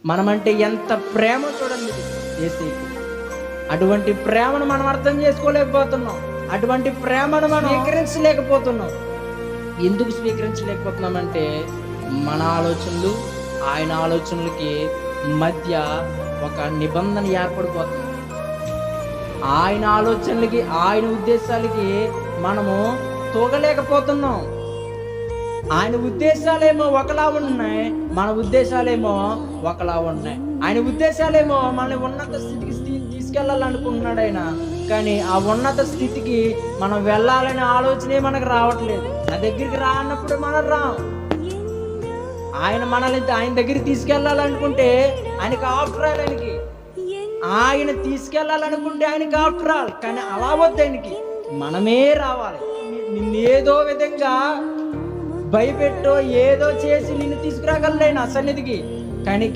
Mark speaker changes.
Speaker 1: మనమంటే ఎంత ప్రేమ చూడండి యేసయ్యకి. అటువంటి ప్రేమను మనం అర్థం చేసుకోలేకపోతున్నాం. అటువంటి ప్రేమను మనం స్వీకరించలేకపోతున్నాం. ఎందుకు స్వీకరించలేకపోతున్నామంటే మన ఆలోచనలు ఆయన ఆలోచనలకి మధ్య ఒక నిబంధన ఏర్పడిపోతుంది. ఆయన ఆలోచనలకి ఆయన ఉద్దేశాలకి మనము తోగలేకపోతున్నాం. ఆయన ఉద్దేశాలేమో ఒకలా ఉన్నాయి, మన ఉద్దేశాలేమో ఒకలా ఉన్నాయి. ఆయన ఉద్దేశాలేమో మనల్ని ఉన్నత స్థితికి తీసుకెళ్ళాలనుకుంటున్నాడు ఆయన. కానీ ఆ ఉన్నత స్థితికి మనం వెళ్ళాలనే ఆలోచనే మనకు రావట్లేదు. నా దగ్గరికి రా అన్నప్పుడు మనం రాం. ఆయన మనల్ని ఆయన దగ్గరికి తీసుకెళ్ళాలనుకుంటే ఆయనకి ఆఫ్టర్ ఆల్, ఆయన తీసుకెళ్ళాలనుకుంటే ఆయనకి ఆఫ్టర్ ఆల్. కానీ అలా వద్దు, ఆయనకి మనమే రావాలి. నిన్నేదో విధంగా భయపెట్టో ఏదో చేసి నిన్ను తీసుకురాగలడు ఆయన సన్నిధికి. కానీ